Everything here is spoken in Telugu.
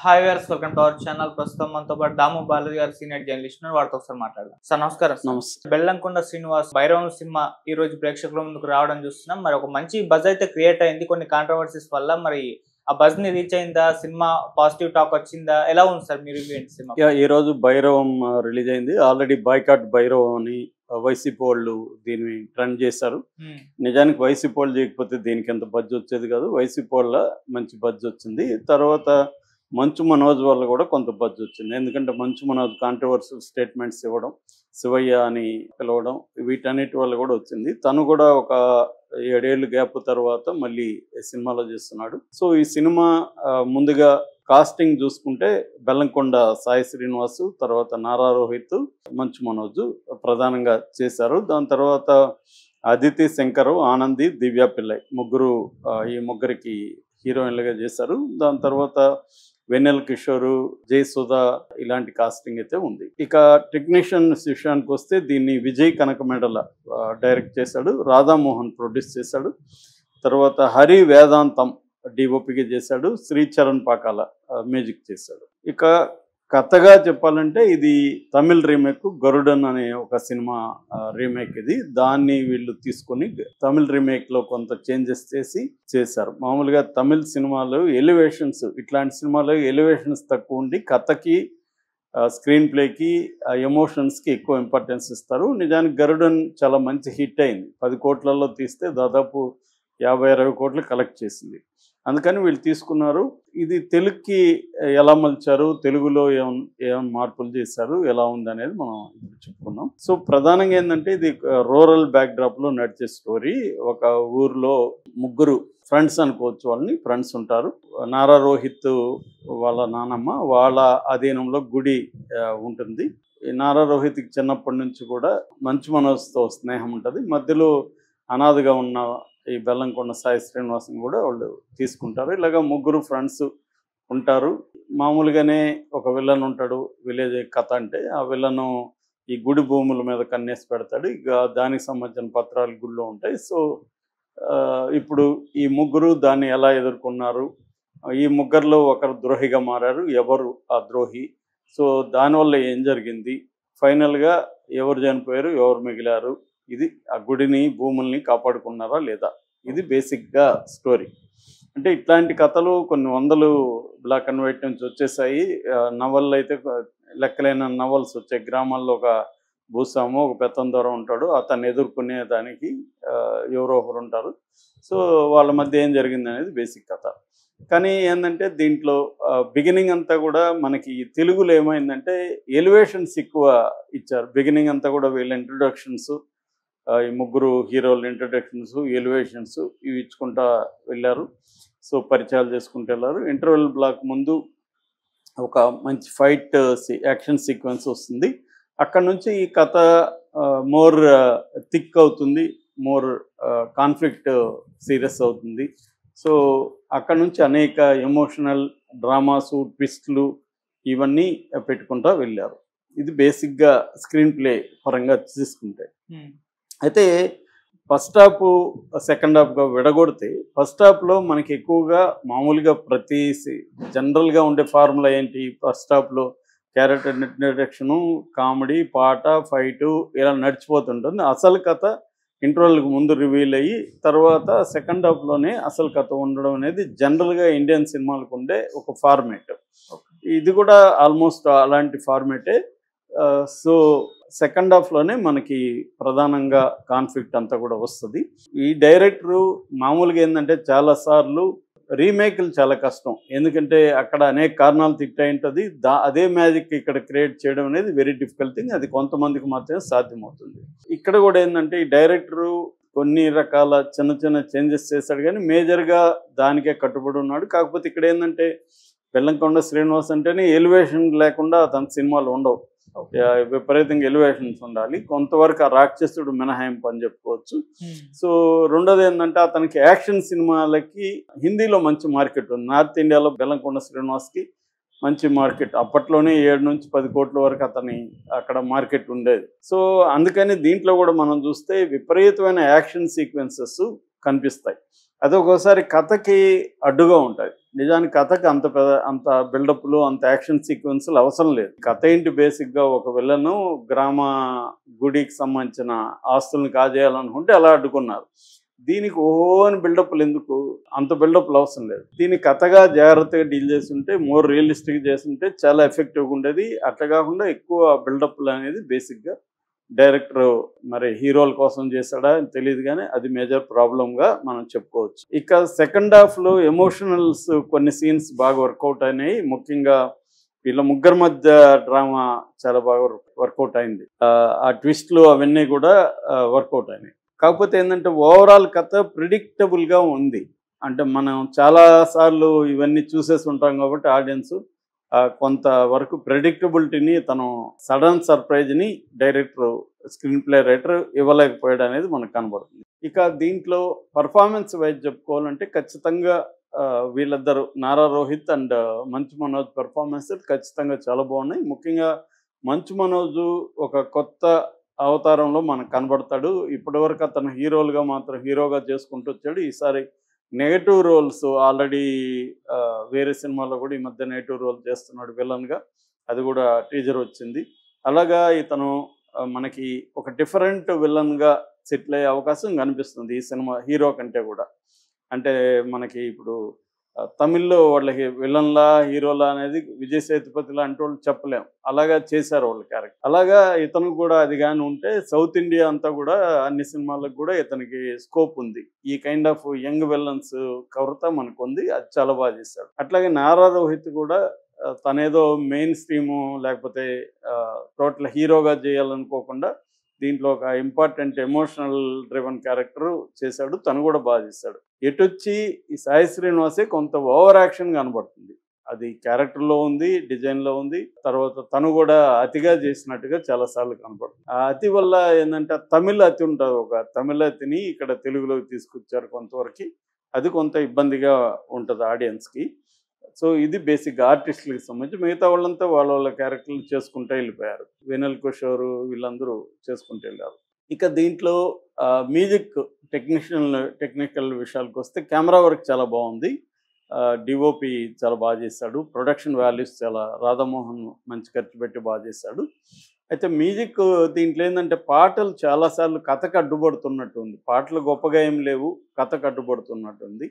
Hi viewers, welcome to our channel. ప్రస్తుతం మనతో పాటు దాము బాలాజీ గారు సీనియర్ జర్నలిస్ట్ ఉన్నారు. వారితో ఒకసారి మాట్లాడదాం. సార్ నమస్కారం. నమస్తే. బెల్లంకొండ శ్రీనివాస్ భైరవం సినిమా ఈ రోజు ప్రేక్షకుల ముందుకు రావడం చూస్తున్నాం. మరి ఒక మంచి బజ్ అయితే క్రియేట్ అయింది కొన్ని కాంట్రవర్సీస్ వల్ల. మరి ఆ బజ్ ని రీచ్ అయిందా? సినిమా పాజిటివ్ టాక్ వచ్చిందా? ఎలా ఉంది సార్ మీరు సినిమా? ఈ రోజు భైరవం రిలీజ్ అయింది. ఆల్రెడీ బాయ్కాట్ భైరవం అని వైసీపీ వాళ్ళు దీన్ని ట్రెండ్ చేశారు. నిజానికి వైసీపీ వాళ్ళు చేయకపోతే దీనికి ఎంత బజ్ వచ్చేది కాదు. వైసీపీ వాళ్ళ మంచి బజ్ వచ్చింది. తర్వాత మంచు మనోజ్ వల్ల కూడా కొంత బజ్ వచ్చింది. ఎందుకంటే మంచు మనోజ్ కాంట్రవర్షియల్ స్టేట్మెంట్స్ ఇవ్వడం, శివయ్య అని పిలవడం, వీటన్నిటి వల్ల కూడా వచ్చింది. తను కూడా ఒక 7 ఏళ్ళు గ్యాప్ తర్వాత మళ్ళీ సినిమాలో చేస్తున్నాడు. సో ఈ సినిమా ముందుగా కాస్టింగ్ చూసుకుంటే బెల్లంకొండ సాయి శ్రీనివాసు, తర్వాత నారా రోహిత్, మంచు మనోజ్ ప్రధానంగా చేశారు. దాని తర్వాత అదితి శంకర్, ఆనంది, దివ్య పిల్లై ఈ ముగ్గురికి హీరోయిన్లుగా చేశారు. దాని తర్వాత వెన్నెల కిషోరు, జయసుధ ఇలాంటి కాస్టింగ్ అయితే ఉంది. ఇక టెక్నీషియన్స్ విషయానికి వస్తే దీన్ని విజయ్ కనకమేడల డైరెక్ట్ చేశాడు, రాధామోహన్ ప్రొడ్యూస్ చేశాడు. తర్వాత హరి వేదాంతం డిఓపిగా చేశాడు, శ్రీచరణ్ పాకాల మ్యూజిక్ చేశాడు. ఇక కథగా చెప్పాలంటే ఇది తమిళ్ రీమేక్, గరుడన్ అనే ఒక సినిమా రీమేక్. ఇది దాన్ని వీళ్ళు తీసుకొని తమిళ్ రీమేక్లో కొంత చేంజెస్ చేశారు. మామూలుగా తమిళ్ సినిమాలు ఎలివేషన్స్, ఇట్లాంటి సినిమాలు ఎలివేషన్స్ తక్కువ ఉండి కథకి, స్క్రీన్ ప్లేకి, ఎమోషన్స్కి ఎక్కువ ఇంపార్టెన్స్ ఇస్తారు. నిజానికి గరుడన్ చాలా మంచి హిట్ అయింది. 10 కోట్లలో తీస్తే దాదాపు 50-60 కోట్లు కలెక్ట్ చేసింది. అందుకని వీళ్ళు తీసుకున్నారు. ఇది తెలుగుకి ఎలా మలిచారు, తెలుగులో ఏమైనా మార్పులు చేశారు, ఎలా ఉంది అనేది మనం ఇప్పుడు చెప్పుకుందాం. సో ప్రధానంగా ఏంటంటే ఇది రూరల్ బ్యాక్డ్రాప్లో నడిచే స్టోరీ. ఒక ఊర్లో ముగ్గురు ఫ్రెండ్స్ అనుకోవచ్చు, వాళ్ళని ఫ్రెండ్స్ ఉంటారు. నారా రోహిత్ వాళ్ళ నానమ్మ, వాళ్ళ అధీనంలో గుడి ఉంటుంది. ఈ నారా రోహిత్కి చిన్నప్పటి నుంచి కూడా మంచు మనోజ్తో స్నేహం ఉంటుంది. మధ్యలో అనాథగా ఉన్న ఈ బెల్లంకొండ సాయి శ్రీనివాసం కూడా వాళ్ళు తీసుకుంటారు. ఇలాగ ముగ్గురు ఫ్రెండ్స్ ఉంటారు. మామూలుగానే ఒక విలన్ ఉంటాడు. విలేజ్ కథ అంటే ఆ విలను ఈ గుడి భూముల మీద కన్నేసి పెడతాడు. ఇక దానికి సంబంధించిన పత్రాలు గుడిలో ఉంటాయి. సో ఇప్పుడు ఈ ముగ్గురు దాన్ని ఎలా ఎదుర్కొన్నారు, ఈ ముగ్గురులో ఒకరు ద్రోహిగా మారారు, ఎవరు ఆ ద్రోహి, సో దానివల్ల ఏం జరిగింది, ఫైనల్గా ఎవరు చనిపోయారు, ఎవరు మిగిలారు, ఇది ఆ గుడిని భూముల్ని కాపాడుకున్నారా లేదా, ఇది బేసిక్గా స్టోరీ. అంటే ఇట్లాంటి కథలు కొన్ని వందలు బ్లాక్ అండ్ వైట్ నుంచి వచ్చేసాయి. నవళ్ళు అయితే లెక్కలైన నవల్స్ వచ్చాయి. గ్రామాల్లో ఒక భూస్వాము, ఒక పెత్తందొర ఉంటాడు, అతన్ని ఎదుర్కొనే దానికి ఎవరో ఒకరు ఉంటారు. సో వాళ్ళ మధ్య ఏం జరిగింది అనేది బేసిక్ కథ. కానీ ఏంటంటే దీంట్లో బిగినింగ్ అంతా కూడా మనకి తెలుగులో ఏమైందంటే ఎలివేషన్స్ ఎక్కువ ఇచ్చారు. బిగినింగ్ అంతా కూడా వీళ్ళ ఇంట్రొడక్షన్స్, ఈ ముగ్గురు హీరోల ఇంట్రొడక్షన్స్, ఎలివేషన్స్ ఇవి ఇచ్చుకుంటా వెళ్ళారు. సో పరిచయాలు చేసుకుంటూ వెళ్ళారు. ఇంటర్వెల్ బ్లాక్ ముందు ఒక మంచి ఫైట్ యాక్షన్ సీక్వెన్స్ వస్తుంది. అక్కడ నుంచి ఈ కథ మోర్ థిక్ అవుతుంది, మోర్ కాన్ఫ్లిక్ట్ సీరియస్ అవుతుంది. సో అక్కడ నుంచి అనేక ఎమోషనల్ డ్రామాసు, ట్విస్ట్లు ఇవన్నీ పెట్టుకుంటా వెళ్ళారు. ఇది బేసిక్గా స్క్రీన్ ప్లే పరంగా తీసుకుంటే. అయితే ఫస్ట్ హాఫ్ సెకండ్ హాఫ్గా విడగొడితే, ఫస్ట్ హాఫ్లో మనకి ఎక్కువగా మామూలుగా ప్రతి జనరల్గా ఉండే ఫార్ములా ఏంటి, ఫస్ట్ హాఫ్లో క్యారెక్టర్ ఇంట్రడక్షను, కామెడీ, పాట, ఫైటు ఇలా నడిచిపోతుంటుంది. అసలు కథ ఇంటర్వెల్కి ముందు రివీల్ అయ్యి తర్వాత సెకండ్ హాఫ్లోనే అసలు కథ ఉండడం అనేది జనరల్గా ఇండియన్ సినిమాలకు ఉండే ఒక ఫార్మేట్. ఇది కూడా ఆల్మోస్ట్ అలాంటి ఫార్మేటే. సో సెకండ్ హాఫ్లోనే మనకి ప్రధానంగా కాన్ఫ్లిక్ట్ అంతా కూడా వస్తుంది. ఈ డైరెక్టరు మామూలుగా ఏంటంటే చాలాసార్లు రీమేక్లు చాలా కష్టం, ఎందుకంటే అక్కడ అనేక కారణాలు తిట్టయి ఉంటుంది. అదే మ్యాజిక్ ఇక్కడ క్రియేట్ చేయడం అనేది వెరీ డిఫికల్ట్ థింగ్. అది కొంతమందికి మాత్రమే సాధ్యమవుతుంది. ఇక్కడ కూడా ఏంటంటే ఈ డైరెక్టరు కొన్ని రకాల చిన్న చిన్న చేంజెస్ చేశాడు, కానీ మేజర్గా దానికే కట్టుబడి ఉన్నాడు. కాకపోతే ఇక్కడ ఏంటంటే బెల్లంకొండ శ్రీనివాస్ అంటేనే ఎలివేషన్ లేకుండా అతని సినిమాలు ఉండవు. విపరీతంగా ఎలివేషన్స్ ఉండాలి. కొంతవరకు ఆ రాక్షసుడు మినహాయింపు అని చెప్పుకోవచ్చు. సో రెండోది ఏంటంటే అతనికి యాక్షన్ సినిమాలకి హిందీలో మంచి మార్కెట్ ఉంది. నార్త్ ఇండియాలో బెల్లంకొండ శ్రీనివాస్కి మంచి మార్కెట్. అప్పట్లోనే 7 నుంచి 10 కోట్ల వరకు అతని అక్కడ మార్కెట్ ఉండేది. సో అందుకని దీంట్లో కూడా మనం చూస్తే విపరీతమైన యాక్షన్ సీక్వెన్సెస్ కనిపిస్తాయి. అది ఒక్కోసారి కథకి అడ్డుగా ఉంటాయి. నిజానికి కథకు అంత బిల్డప్లు అంత యాక్షన్ సీక్వెన్స్లు అవసరం లేదు. కథ ఏంటి, బేసిక్గా ఒక విలను గ్రామ గుడికి సంబంధించిన ఆస్తులను కాజేయాలనుకుంటే అలా అడ్డుకున్నారు. దీనికి ఓన్ బిల్డప్లు ఎందుకు, అంత బిల్డప్లు అవసరం లేదు. దీన్ని కథగా జాగ్రత్తగా డీల్ చేస్తుంటే, మోర్ రియలిస్టిక్ చేస్తుంటే చాలా ఎఫెక్టివ్గా ఉండేది. అట్లా కాకుండా ఎక్కువ బిల్డప్లు అనేది బేసిక్గా డైరెక్టర్ మరి హీరోల కోసం చేశాడా అని తెలియదు, కానీ అది మేజర్ ప్రాబ్లంగా మనం చెప్పుకోవచ్చు. ఇక సెకండ్ హాఫ్లో ఎమోషనల్స్ కొన్ని సీన్స్ బాగా వర్కౌట్ అయినాయి. ముఖ్యంగా వీళ్ళ ముగ్గురు మధ్య డ్రామా చాలా బాగా వర్కౌట్ అయింది. ఆ ట్విస్ట్లు అవన్నీ కూడా వర్కౌట్ అయినాయి. కాకపోతే ఏంటంటే ఓవరాల్ కథ ప్రిడిక్టబుల్గా ఉంది. అంటే మనం చాలాసార్లు ఇవన్నీ చూసేసి ఉంటాం కాబట్టి ఆడియన్స్ కొంతవరకు ప్రెడిక్టబిలిటీని, తను సడన్ సర్ప్రైజ్ని డైరెక్టర్, స్క్రీన్ ప్లే రైటర్ ఇవ్వలేకపోయాడు అనేది మనకు కనబడుతుంది. ఇక దీంట్లో పర్ఫార్మెన్స్ వైజ్ చెప్పుకోవాలంటే ఖచ్చితంగా వీళ్ళిద్దరు నారా రోహిత్ అండ్ మంచు మనోజ్ పర్ఫార్మెన్స్ ఖచ్చితంగా చాలా బాగున్నాయి. ముఖ్యంగా మంచు మనోజు ఒక కొత్త అవతారంలో మనకు కనబడతాడు. ఇప్పటివరకు అతను హీరోగా చేసుకుంటూ వచ్చాడు. ఈసారి నెగటివ్ రోల్స్ ఆల్రెడీ వేరే సినిమాలో కూడా ఈ మధ్య నెగటివ్ రోల్ చేస్తున్నాడు విలన్గా. అది కూడా టీజర్ వచ్చింది. అలాగా ఇతను మనకి ఒక డిఫరెంట్ విలన్గా సెటిల్ అయ్యే అవకాశం కనిపిస్తుంది ఈ సినిమా హీరో కంటే కూడా. అంటే మనకి ఇప్పుడు తమిళ్లో వాళ్ళకి విలన్లా హీరోలా అనేది విజయ్ సేతుపతిలా అంటే వాళ్ళు చెప్పలేం, అలాగా చేశారు వాళ్ళ క్యారెక్టర్. అలాగా ఇతను కూడా అది కానీ ఉంటే సౌత్ ఇండియా అంతా కూడా అన్ని సినిమాలకు కూడా ఇతనికి స్కోప్ ఉంది. ఈ కైండ్ ఆఫ్ యంగ్ విలన్స్ కవరత మనకు ఉంది, అది చాలా బాగా చేశాడు. అట్లాగే నారా రోహిత్ కూడా తనేదో మెయిన్ స్ట్రీము లేకపోతే టోటల్ హీరోగా చేయాలనుకోకుండా దీంట్లో ఒక ఇంపార్టెంట్ ఎమోషనల్ డ్రివన్ క్యారెక్టర్ చేశాడు. తను కూడా బాగా చేశాడు. ఎటొచ్చి ఈ సాయి శ్రీనివాసే కొంత ఓవర్ యాక్షన్ కనబడుతుంది. అది క్యారెక్టర్లో ఉంది, డిజైన్లో ఉంది. తర్వాత తను కూడా అతిగా చేసినట్టుగా చాలాసార్లు కనపడుతుంది. ఆ అతి వల్ల ఏంటంటే తమిళ అతి ఉంటుంది, ఒక తమిళ అతిని ఇక్కడ తెలుగులోకి తీసుకొచ్చారు కొంతవరకు. అది కొంత ఇబ్బందిగా ఉంటుంది ఆడియన్స్కి. సో ఇది బేసిక్గా ఆర్టిస్టులకు సంబంధించి. మిగతా వాళ్ళంతా వాళ్ళ క్యారెక్టర్లు చేసుకుంటూ వెళ్ళిపోయారు. వెనల్ కిషోర్ వీళ్ళందరూ చేసుకుంటూ వెళ్ళారు. ఇక దీంట్లో మ్యూజిక్ టెక్నికల్ విషయాలకు వస్తే కెమెరా వర్క్ చాలా బాగుంది. డిఓపి చాలా బాగా చేశాడు. ప్రొడక్షన్ వాల్యూస్ చాలా, రాధామోహన్ మంచి ఖర్చు పెట్టి బాగా చేశాడు. అయితే మ్యూజిక్ దీంట్లో ఏంటంటే పాటలు చాలాసార్లు కథకు అడ్డుపడుతున్నట్టు ఉంది. పాటలు గొప్పగా ఏం లేవు, కథకు అడ్డుపడుతున్నట్టు ఉంది.